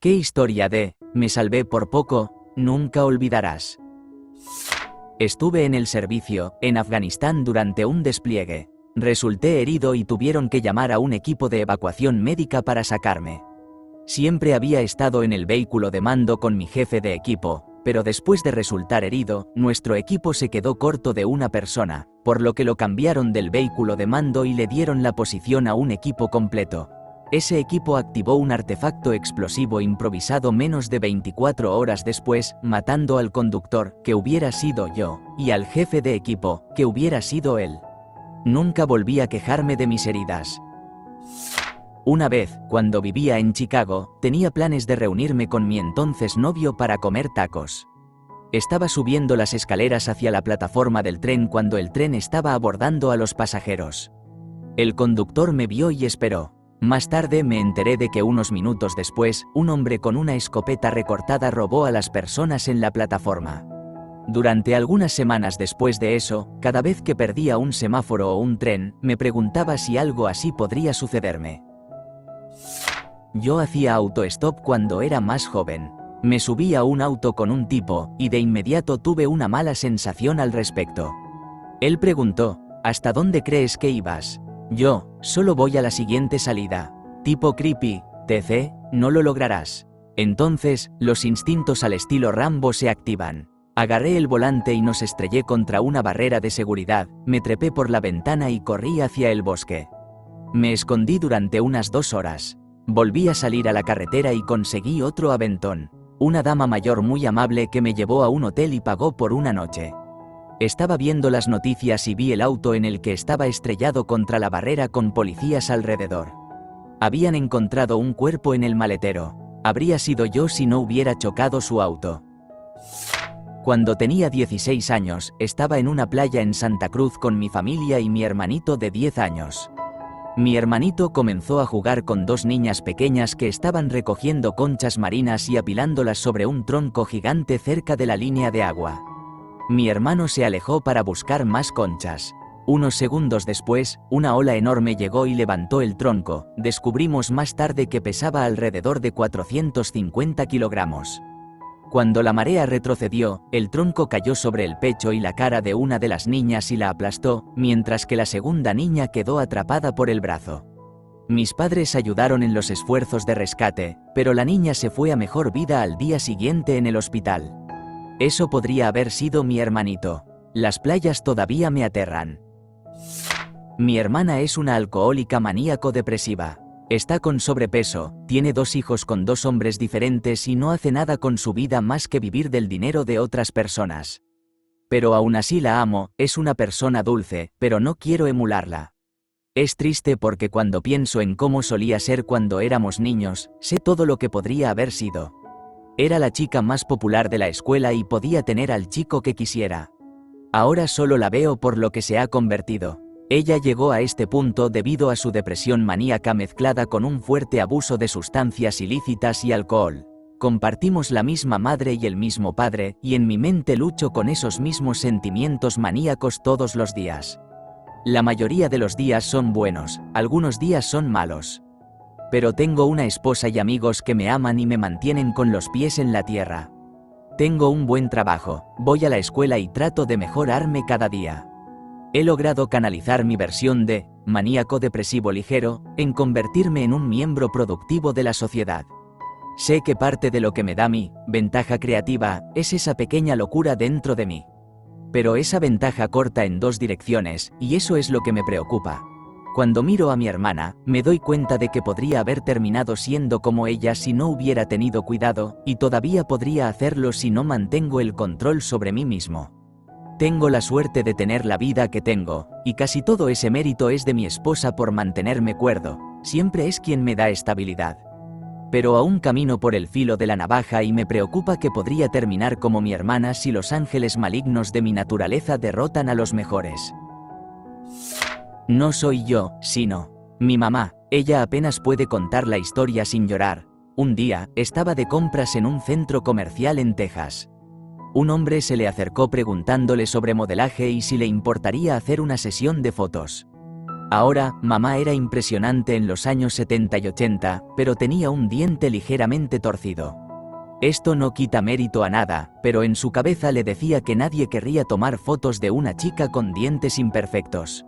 Qué historia de "me salvé por poco", nunca olvidarás. Estuve en el servicio, en Afganistán durante un despliegue. Resulté herido y tuvieron que llamar a un equipo de evacuación médica para sacarme. Siempre había estado en el vehículo de mando con mi jefe de equipo, pero después de resultar herido, nuestro equipo se quedó corto de una persona, por lo que lo cambiaron del vehículo de mando y le dieron la posición a un equipo completo. Ese equipo activó un artefacto explosivo improvisado menos de 24 horas después, matando al conductor, que hubiera sido yo, y al jefe de equipo, que hubiera sido él. Nunca volví a quejarme de mis heridas. Una vez, cuando vivía en Chicago, tenía planes de reunirme con mi entonces novio para comer tacos. Estaba subiendo las escaleras hacia la plataforma del tren cuando el tren estaba abordando a los pasajeros. El conductor me vio y esperó. Más tarde me enteré de que unos minutos después, un hombre con una escopeta recortada robó a las personas en la plataforma. Durante algunas semanas después de eso, cada vez que perdía un semáforo o un tren, me preguntaba si algo así podría sucederme. Yo hacía autostop cuando era más joven. Me subí a un auto con un tipo, y de inmediato tuve una mala sensación al respecto. Él preguntó, ¿hasta dónde crees que ibas? Yo, solo voy a la siguiente salida. Tipo creepy, TC, no lo lograrás. Entonces, los instintos al estilo Rambo se activan. Agarré el volante y nos estrellé contra una barrera de seguridad, me trepé por la ventana y corrí hacia el bosque. Me escondí durante unas 2 horas. Volví a salir a la carretera y conseguí otro aventón. Una dama mayor muy amable que me llevó a un hotel y pagó por una noche. Estaba viendo las noticias y vi el auto en el que estaba estrellado contra la barrera con policías alrededor. Habían encontrado un cuerpo en el maletero. Habría sido yo si no hubiera chocado su auto. Cuando tenía 16 años, estaba en una playa en Santa Cruz con mi familia y mi hermanito de 10 años. Mi hermanito comenzó a jugar con 2 niñas pequeñas que estaban recogiendo conchas marinas y apilándolas sobre un tronco gigante cerca de la línea de agua. Mi hermano se alejó para buscar más conchas. Unos segundos después, una ola enorme llegó y levantó el tronco. Descubrimos más tarde que pesaba alrededor de 450 kilogramos. Cuando la marea retrocedió, el tronco cayó sobre el pecho y la cara de una de las niñas y la aplastó, mientras que la segunda niña quedó atrapada por el brazo. Mis padres ayudaron en los esfuerzos de rescate, pero la niña se fue a mejor vida al día siguiente en el hospital. Eso podría haber sido mi hermanito. Las playas todavía me aterran. Mi hermana es una alcohólica maníaco-depresiva. Está con sobrepeso, tiene 2 hijos con 2 hombres diferentes y no hace nada con su vida más que vivir del dinero de otras personas. Pero aún así la amo, es una persona dulce, pero no quiero emularla. Es triste porque cuando pienso en cómo solía ser cuando éramos niños, sé todo lo que podría haber sido. Era la chica más popular de la escuela y podía tener al chico que quisiera. Ahora solo la veo por lo que se ha convertido. Ella llegó a este punto debido a su depresión maníaca mezclada con un fuerte abuso de sustancias ilícitas y alcohol. Compartimos la misma madre y el mismo padre, y en mi mente lucho con esos mismos sentimientos maníacos todos los días. La mayoría de los días son buenos, algunos días son malos. Pero tengo una esposa y amigos que me aman y me mantienen con los pies en la tierra. Tengo un buen trabajo, voy a la escuela y trato de mejorarme cada día. He logrado canalizar mi versión de maníaco depresivo ligero en convertirme en un miembro productivo de la sociedad. Sé que parte de lo que me da mi ventaja creativa es esa pequeña locura dentro de mí. Pero esa ventaja corta en 2 direcciones, y eso es lo que me preocupa. Cuando miro a mi hermana, me doy cuenta de que podría haber terminado siendo como ella si no hubiera tenido cuidado, y todavía podría hacerlo si no mantengo el control sobre mí mismo. Tengo la suerte de tener la vida que tengo, y casi todo ese mérito es de mi esposa por mantenerme cuerdo, siempre es quien me da estabilidad. Pero aún camino por el filo de la navaja y me preocupa que podría terminar como mi hermana si los ángeles malignos de mi naturaleza derrotan a los mejores. No soy yo, sino mi mamá. Ella apenas puede contar la historia sin llorar. Un día, estaba de compras en un centro comercial en Texas. Un hombre se le acercó preguntándole sobre modelaje y si le importaría hacer una sesión de fotos. Ahora, mamá era impresionante en los años 70 y 80, pero tenía un diente ligeramente torcido. Esto no quita mérito a nada, pero en su cabeza le decía que nadie querría tomar fotos de una chica con dientes imperfectos.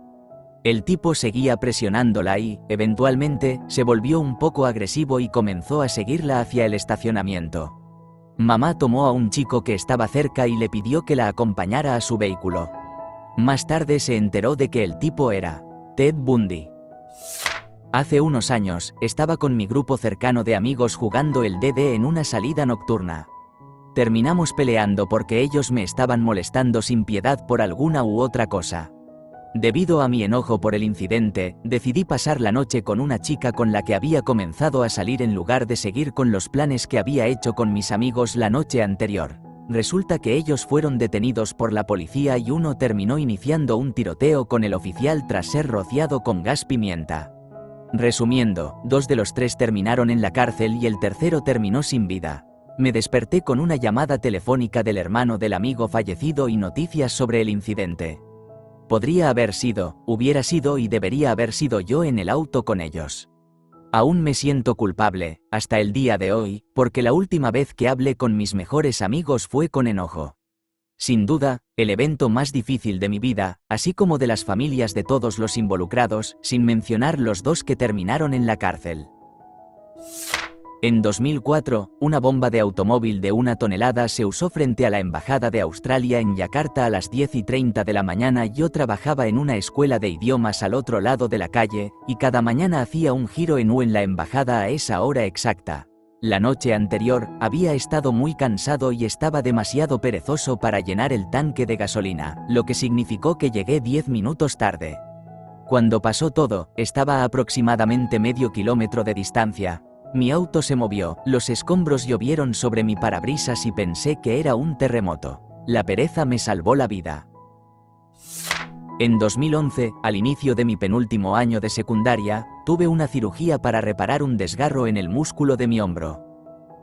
El tipo seguía presionándola y, eventualmente, se volvió un poco agresivo y comenzó a seguirla hacia el estacionamiento. Mamá tomó a un chico que estaba cerca y le pidió que la acompañara a su vehículo. Más tarde se enteró de que el tipo era Ted Bundy. Hace unos años, estaba con mi grupo cercano de amigos jugando el DD en una salida nocturna. Terminamos peleando porque ellos me estaban molestando sin piedad por alguna u otra cosa. Debido a mi enojo por el incidente, decidí pasar la noche con una chica con la que había comenzado a salir en lugar de seguir con los planes que había hecho con mis amigos la noche anterior. Resulta que ellos fueron detenidos por la policía y uno terminó iniciando un tiroteo con el oficial tras ser rociado con gas pimienta. Resumiendo, 2 de los 3 terminaron en la cárcel y el tercero terminó sin vida. Me desperté con una llamada telefónica del hermano del amigo fallecido y noticias sobre el incidente. Podría haber sido, hubiera sido y debería haber sido yo en el auto con ellos. Aún me siento culpable, hasta el día de hoy, porque la última vez que hablé con mis mejores amigos fue con enojo. Sin duda, el evento más difícil de mi vida, así como de las familias de todos los involucrados, sin mencionar los 2 que terminaron en la cárcel. En 2004, una bomba de automóvil de 1 tonelada se usó frente a la Embajada de Australia en Yakarta a las 10:30 de la mañana. Yo trabajaba en una escuela de idiomas al otro lado de la calle, y cada mañana hacía un giro en U en la embajada a esa hora exacta. La noche anterior, había estado muy cansado y estaba demasiado perezoso para llenar el tanque de gasolina, lo que significó que llegué 10 minutos tarde. Cuando pasó todo, estaba a aproximadamente medio kilómetro de distancia. Mi auto se movió, los escombros llovieron sobre mi parabrisas y pensé que era un terremoto. La pereza me salvó la vida. En 2011, al inicio de mi penúltimo año de secundaria, tuve una cirugía para reparar un desgarro en el músculo de mi hombro.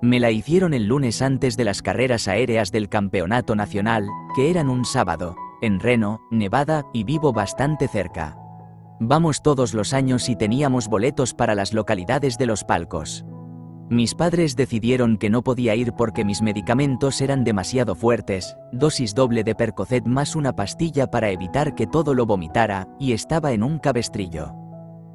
Me la hicieron el lunes antes de las carreras aéreas del campeonato nacional, que eran un sábado, en Reno, Nevada, y vivo bastante cerca. Vamos todos los años y teníamos boletos para las localidades de los palcos. Mis padres decidieron que no podía ir porque mis medicamentos eran demasiado fuertes, dosis doble de Percocet más una pastilla para evitar que todo lo vomitara, y estaba en un cabestrillo.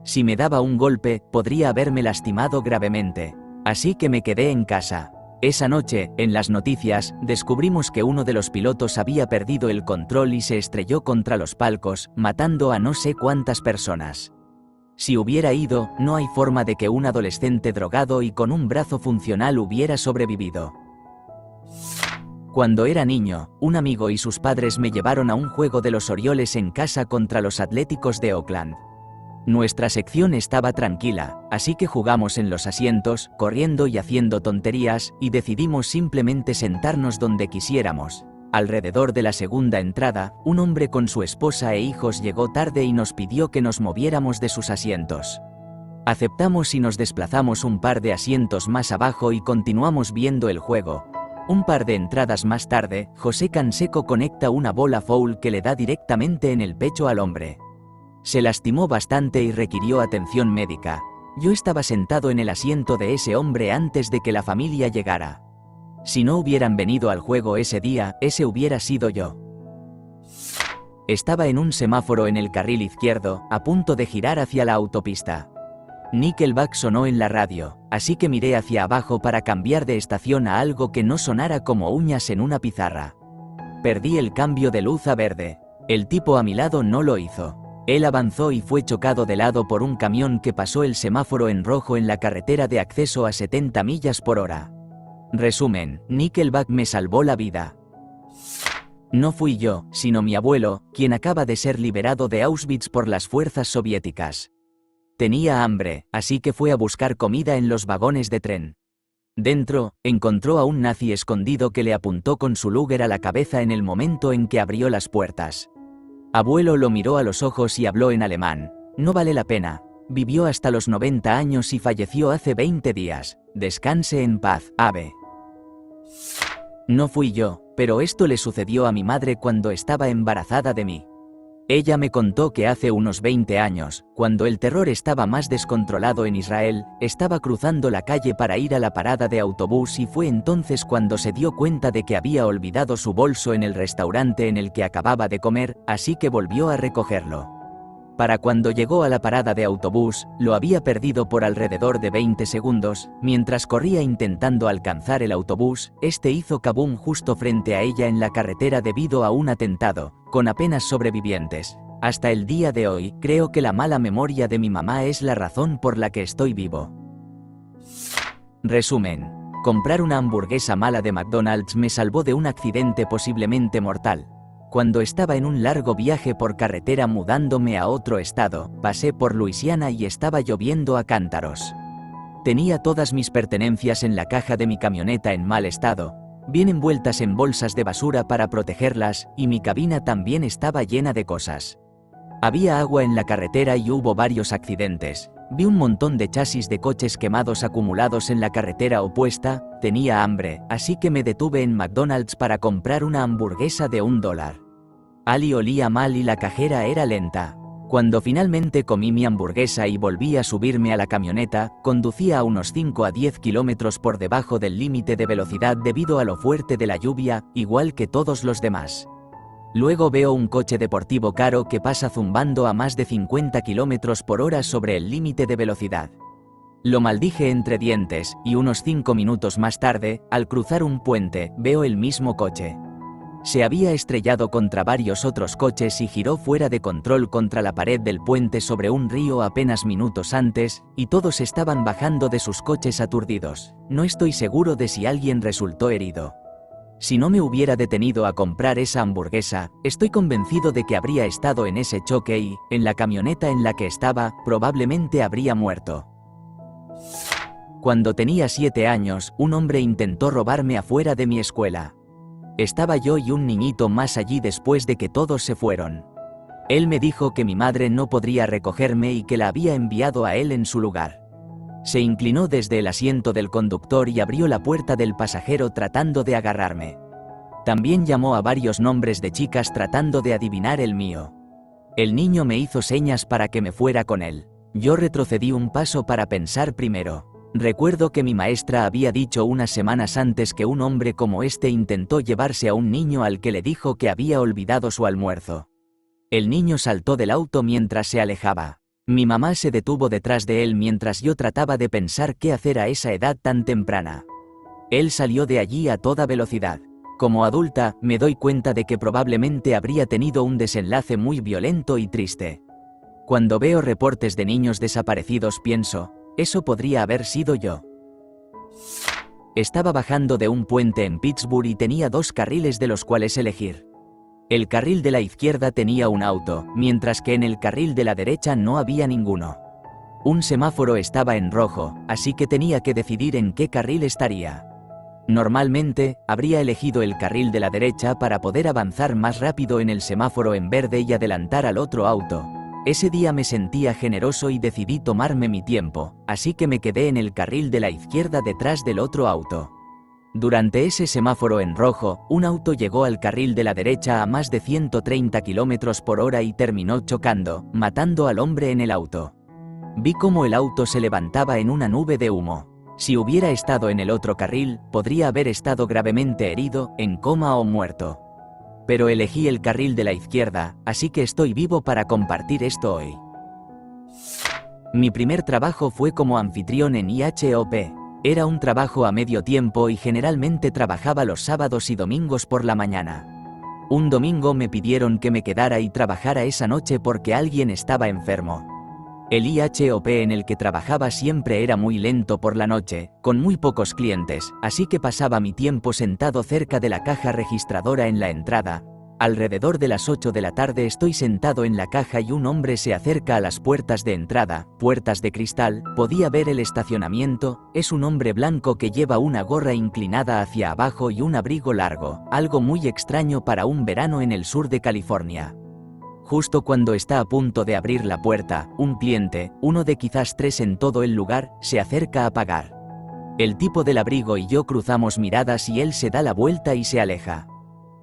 Si me daba un golpe, podría haberme lastimado gravemente. Así que me quedé en casa. Esa noche, en las noticias, descubrimos que uno de los pilotos había perdido el control y se estrelló contra los palcos, matando a no sé cuántas personas. Si hubiera ido, no hay forma de que un adolescente drogado y con un brazo funcional hubiera sobrevivido. Cuando era niño, un amigo y sus padres me llevaron a un juego de los Orioles en casa contra los Atléticos de Oakland. Nuestra sección estaba tranquila, así que jugamos en los asientos, corriendo y haciendo tonterías, y decidimos simplemente sentarnos donde quisiéramos. Alrededor de la segunda entrada, un hombre con su esposa e hijos llegó tarde y nos pidió que nos moviéramos de sus asientos. Aceptamos y nos desplazamos un par de asientos más abajo y continuamos viendo el juego. Un par de entradas más tarde, José Canseco conecta una bola foul que le da directamente en el pecho al hombre. Se lastimó bastante y requirió atención médica. Yo estaba sentado en el asiento de ese hombre antes de que la familia llegara. Si no hubieran venido al juego ese día, ese hubiera sido yo. Estaba en un semáforo en el carril izquierdo, a punto de girar hacia la autopista. Nickelback sonó en la radio, así que miré hacia abajo para cambiar de estación a algo que no sonara como uñas en una pizarra. Perdí el cambio de luz a verde. El tipo a mi lado no lo hizo. Él avanzó y fue chocado de lado por un camión que pasó el semáforo en rojo en la carretera de acceso a 70 millas por hora. Resumen, Nickelback me salvó la vida. No fui yo, sino mi abuelo, quien acaba de ser liberado de Auschwitz por las fuerzas soviéticas. Tenía hambre, así que fue a buscar comida en los vagones de tren. Dentro, encontró a un nazi escondido que le apuntó con su Luger a la cabeza en el momento en que abrió las puertas. Abuelo lo miró a los ojos y habló en alemán. No vale la pena. Vivió hasta los 90 años y falleció hace 20 días. Descanse en paz, Abe. No fui yo, pero esto le sucedió a mi madre cuando estaba embarazada de mí. Ella me contó que hace unos 20 años, cuando el terror estaba más descontrolado en Israel, estaba cruzando la calle para ir a la parada de autobús y fue entonces cuando se dio cuenta de que había olvidado su bolso en el restaurante en el que acababa de comer, así que volvió a recogerlo. Para cuando llegó a la parada de autobús, lo había perdido por alrededor de 20 segundos, mientras corría intentando alcanzar el autobús, este hizo kabum justo frente a ella en la carretera debido a un atentado, con apenas sobrevivientes. Hasta el día de hoy, creo que la mala memoria de mi mamá es la razón por la que estoy vivo. Resumen. Comprar una hamburguesa mala de McDonald's me salvó de un accidente posiblemente mortal. Cuando estaba en un largo viaje por carretera mudándome a otro estado, pasé por Luisiana y estaba lloviendo a cántaros. Tenía todas mis pertenencias en la caja de mi camioneta en mal estado, bien envueltas en bolsas de basura para protegerlas, y mi cabina también estaba llena de cosas. Había agua en la carretera y hubo varios accidentes. Vi un montón de chasis de coches quemados acumulados en la carretera opuesta, tenía hambre, así que me detuve en McDonald's para comprar una hamburguesa de $1. Ali olía mal y la cajera era lenta. Cuando finalmente comí mi hamburguesa y volví a subirme a la camioneta, conducía a unos 5 a 10 kilómetros por debajo del límite de velocidad debido a lo fuerte de la lluvia, igual que todos los demás. Luego veo un coche deportivo caro que pasa zumbando a más de 50 kilómetros por hora sobre el límite de velocidad. Lo maldije entre dientes, y unos 5 minutos más tarde, al cruzar un puente, veo el mismo coche. Se había estrellado contra varios otros coches y giró fuera de control contra la pared del puente sobre un río apenas minutos antes, y todos estaban bajando de sus coches aturdidos. No estoy seguro de si alguien resultó herido. Si no me hubiera detenido a comprar esa hamburguesa, estoy convencido de que habría estado en ese choque y, en la camioneta en la que estaba, probablemente habría muerto. Cuando tenía 7 años, un hombre intentó robarme afuera de mi escuela. Estaba yo y un niñito más allí después de que todos se fueron. Él me dijo que mi madre no podría recogerme y que la había enviado a él en su lugar. Se inclinó desde el asiento del conductor y abrió la puerta del pasajero tratando de agarrarme. También llamó a varios nombres de chicas tratando de adivinar el mío. El niño me hizo señas para que me fuera con él. Yo retrocedí un paso para pensar primero. Recuerdo que mi maestra había dicho unas semanas antes que un hombre como este intentó llevarse a un niño al que le dijo que había olvidado su almuerzo. El niño saltó del auto mientras se alejaba. Mi mamá se detuvo detrás de él mientras yo trataba de pensar qué hacer a esa edad tan temprana. Él salió de allí a toda velocidad. Como adulta, me doy cuenta de que probablemente habría tenido un desenlace muy violento y triste. Cuando veo reportes de niños desaparecidos pienso, eso podría haber sido yo. Estaba bajando de un puente en Pittsburgh y tenía 2 carriles de los cuales elegir. El carril de la izquierda tenía un auto, mientras que en el carril de la derecha no había ninguno. Un semáforo estaba en rojo, así que tenía que decidir en qué carril estaría. Normalmente, habría elegido el carril de la derecha para poder avanzar más rápido en el semáforo en verde y adelantar al otro auto. Ese día me sentía generoso y decidí tomarme mi tiempo, así que me quedé en el carril de la izquierda detrás del otro auto. Durante ese semáforo en rojo, un auto llegó al carril de la derecha a más de 130 km por hora y terminó chocando, matando al hombre en el auto. Vi cómo el auto se levantaba en una nube de humo. Si hubiera estado en el otro carril, podría haber estado gravemente herido, en coma o muerto. Pero elegí el carril de la izquierda, así que estoy vivo para compartir esto hoy. Mi primer trabajo fue como anfitrión en IHOP. Era un trabajo a medio tiempo y generalmente trabajaba los sábados y domingos por la mañana. Un domingo me pidieron que me quedara y trabajara esa noche porque alguien estaba enfermo. El IHOP en el que trabajaba siempre era muy lento por la noche, con muy pocos clientes, así que pasaba mi tiempo sentado cerca de la caja registradora en la entrada. Alrededor de las 8 de la tarde estoy sentado en la caja y un hombre se acerca a las puertas de entrada, puertas de cristal, podía ver el estacionamiento. Es un hombre blanco que lleva una gorra inclinada hacia abajo y un abrigo largo, algo muy extraño para un verano en el sur de California. Justo cuando está a punto de abrir la puerta, un cliente, uno de quizás 3 en todo el lugar, se acerca a pagar. El tipo del abrigo y yo cruzamos miradas y él se da la vuelta y se aleja.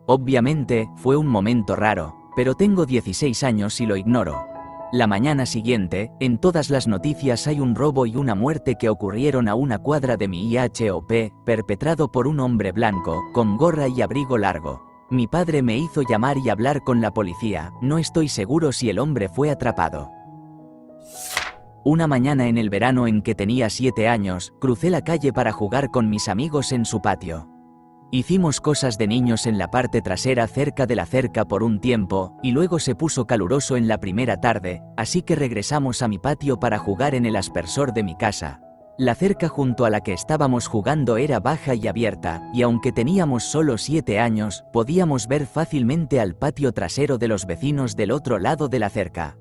Obviamente, fue un momento raro. pero tengo 16 años y lo ignoro. La mañana siguiente, en todas las noticias hay un robo y una muerte que ocurrieron a una cuadra de mi IHOP, perpetrado por un hombre blanco, con gorra y abrigo largo. Mi padre me hizo llamar y hablar con la policía, no estoy seguro si el hombre fue atrapado. Una mañana en el verano en que tenía 7 años, crucé la calle para jugar con mis amigos en su patio. Hicimos cosas de niños en la parte trasera cerca de la cerca por un tiempo, y luego se puso caluroso en la primera tarde, así que regresamos a mi patio para jugar en el aspersor de mi casa. La cerca junto a la que estábamos jugando era baja y abierta, y aunque teníamos solo 7 años, podíamos ver fácilmente al patio trasero de los vecinos del otro lado de la cerca.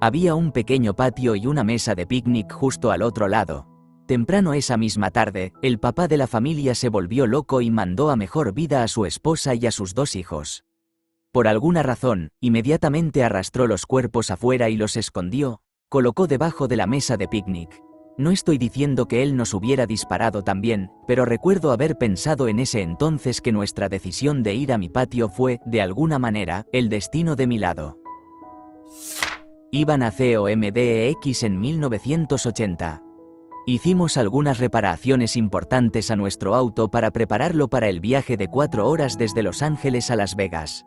Había un pequeño patio y una mesa de picnic justo al otro lado. Temprano esa misma tarde, el papá de la familia se volvió loco y mandó a mejor vida a su esposa y a sus 2 hijos. Por alguna razón, inmediatamente arrastró los cuerpos afuera y los escondió, colocó debajo de la mesa de picnic. No estoy diciendo que él nos hubiera disparado también, pero recuerdo haber pensado en ese entonces que nuestra decisión de ir a mi patio fue, de alguna manera, el destino de mi lado. Iban a COMDEX en 1980. Hicimos algunas reparaciones importantes a nuestro auto para prepararlo para el viaje de 4 horas desde Los Ángeles a Las Vegas.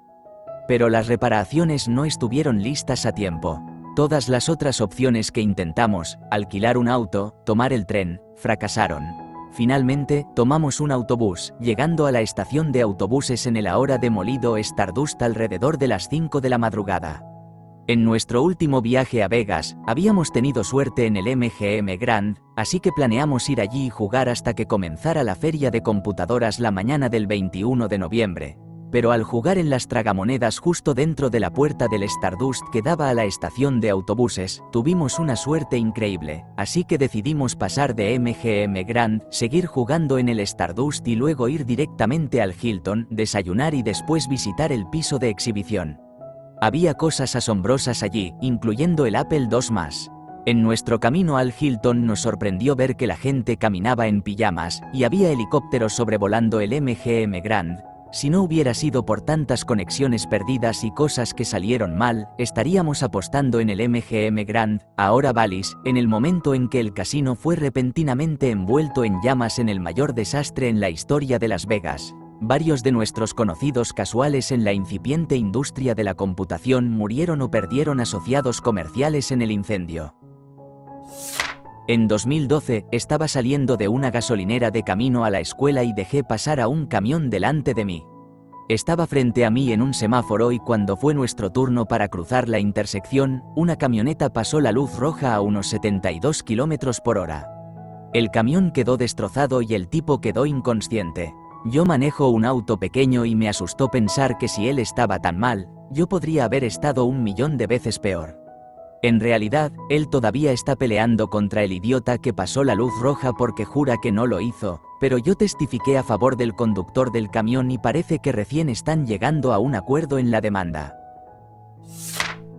Pero las reparaciones no estuvieron listas a tiempo. Todas las otras opciones que intentamos, alquilar un auto, tomar el tren, fracasaron. Finalmente, tomamos un autobús, llegando a la estación de autobuses en el ahora demolido Stardust alrededor de las 5 de la madrugada. En nuestro último viaje a Vegas, habíamos tenido suerte en el MGM Grand, así que planeamos ir allí y jugar hasta que comenzara la feria de computadoras la mañana del 21 de noviembre. Pero al jugar en las tragamonedas justo dentro de la puerta del Stardust que daba a la estación de autobuses, tuvimos una suerte increíble, así que decidimos pasar de MGM Grand, seguir jugando en el Stardust y luego ir directamente al Hilton, desayunar y después visitar el piso de exhibición. Había cosas asombrosas allí, incluyendo el Apple II+. En nuestro camino al Hilton nos sorprendió ver que la gente caminaba en pijamas, y había helicópteros sobrevolando el MGM Grand. Si no hubiera sido por tantas conexiones perdidas y cosas que salieron mal, estaríamos apostando en el MGM Grand, ahora Bally's, en el momento en que el casino fue repentinamente envuelto en llamas en el mayor desastre en la historia de Las Vegas. Varios de nuestros conocidos casuales en la incipiente industria de la computación murieron o perdieron asociados comerciales en el incendio. En 2012, estaba saliendo de una gasolinera de camino a la escuela y dejé pasar a un camión delante de mí. Estaba frente a mí en un semáforo y cuando fue nuestro turno para cruzar la intersección, una camioneta pasó la luz roja a unos 72 km por hora. El camión quedó destrozado y el tipo quedó inconsciente. Yo manejo un auto pequeño y me asustó pensar que si él estaba tan mal, yo podría haber estado 1.000.000 de veces peor. En realidad, él todavía está peleando contra el idiota que pasó la luz roja porque jura que no lo hizo, pero yo testifiqué a favor del conductor del camión y parece que recién están llegando a un acuerdo en la demanda.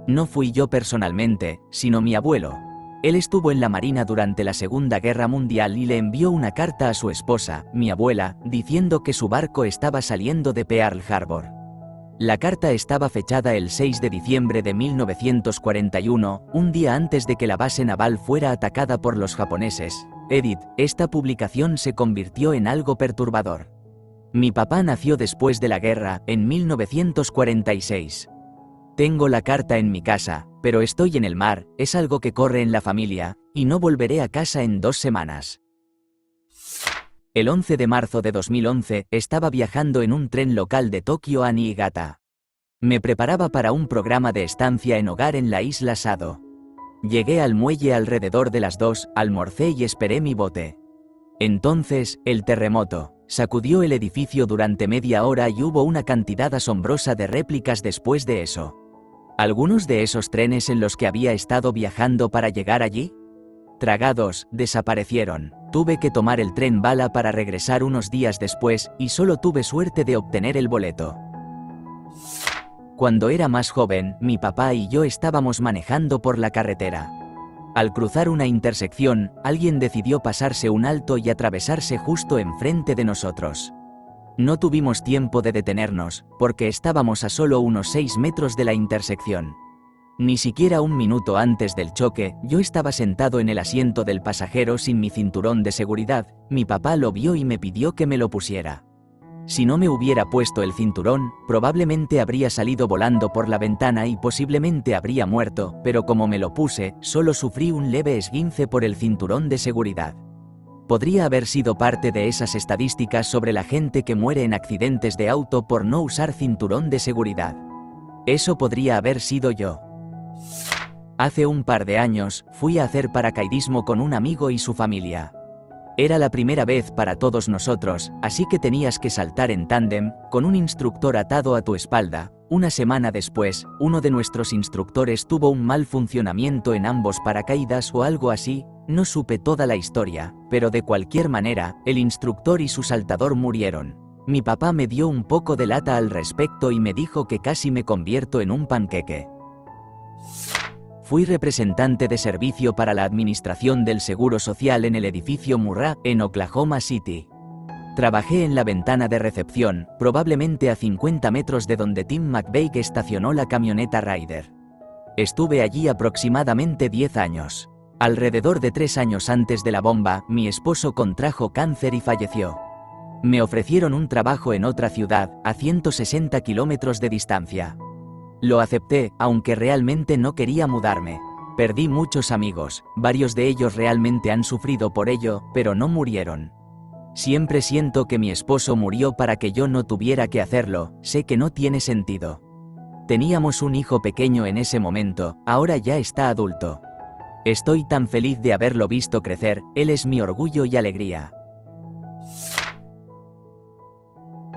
No fui yo personalmente, sino mi abuelo. Él estuvo en la Marina durante la Segunda Guerra Mundial y le envió una carta a su esposa, mi abuela, diciendo que su barco estaba saliendo de Pearl Harbor. La carta estaba fechada el 6 de diciembre de 1941, un día antes de que la base naval fuera atacada por los japoneses. Edith, esta publicación se convirtió en algo perturbador. Mi papá nació después de la guerra, en 1946. Tengo la carta en mi casa, pero estoy en el mar, es algo que corre en la familia, y no volveré a casa en 2 semanas. El 11 de marzo de 2011, estaba viajando en un tren local de Tokio a Niigata. Me preparaba para un programa de estancia en hogar en la isla Sado. Llegué al muelle alrededor de las 2, almorcé y esperé mi bote. Entonces, el terremoto sacudió el edificio durante media hora y hubo una cantidad asombrosa de réplicas después de eso. ¿Algunos de esos trenes en los que había estado viajando para llegar allí? Tragados, desaparecieron. Tuve que tomar el tren bala para regresar unos días después, y solo tuve suerte de obtener el boleto. Cuando era más joven, mi papá y yo estábamos manejando por la carretera. Al cruzar una intersección, alguien decidió pasarse un alto y atravesarse justo enfrente de nosotros. No tuvimos tiempo de detenernos, porque estábamos a solo unos 6 metros de la intersección. Ni siquiera un minuto antes del choque, yo estaba sentado en el asiento del pasajero sin mi cinturón de seguridad. Mi papá lo vio y me pidió que me lo pusiera. Si no me hubiera puesto el cinturón, probablemente habría salido volando por la ventana y posiblemente habría muerto, pero como me lo puse, solo sufrí un leve esguince por el cinturón de seguridad. Podría haber sido parte de esas estadísticas sobre la gente que muere en accidentes de auto por no usar cinturón de seguridad. Eso podría haber sido yo. Hace un par de años, fui a hacer paracaidismo con un amigo y su familia. Era la primera vez para todos nosotros, así que tenías que saltar en tándem, con un instructor atado a tu espalda. Una semana después, uno de nuestros instructores tuvo un mal funcionamiento en ambos paracaídas o algo así. No supe toda la historia, pero de cualquier manera, el instructor y su saltador murieron. Mi papá me dio un poco de lata al respecto y me dijo que casi me convierto en un panqueque. Fui representante de servicio para la Administración del Seguro Social en el edificio Murrah, en Oklahoma City. Trabajé en la ventana de recepción, probablemente a 50 metros de donde Tim McVeigh estacionó la camioneta Ryder. Estuve allí aproximadamente 10 años. Alrededor de 3 años antes de la bomba, mi esposo contrajo cáncer y falleció. Me ofrecieron un trabajo en otra ciudad, a 160 kilómetros de distancia. Lo acepté, aunque realmente no quería mudarme. Perdí muchos amigos, varios de ellos realmente han sufrido por ello, pero no murieron. Siempre siento que mi esposo murió para que yo no tuviera que hacerlo. Sé que no tiene sentido. Teníamos un hijo pequeño en ese momento, ahora ya está adulto. Estoy tan feliz de haberlo visto crecer, él es mi orgullo y alegría.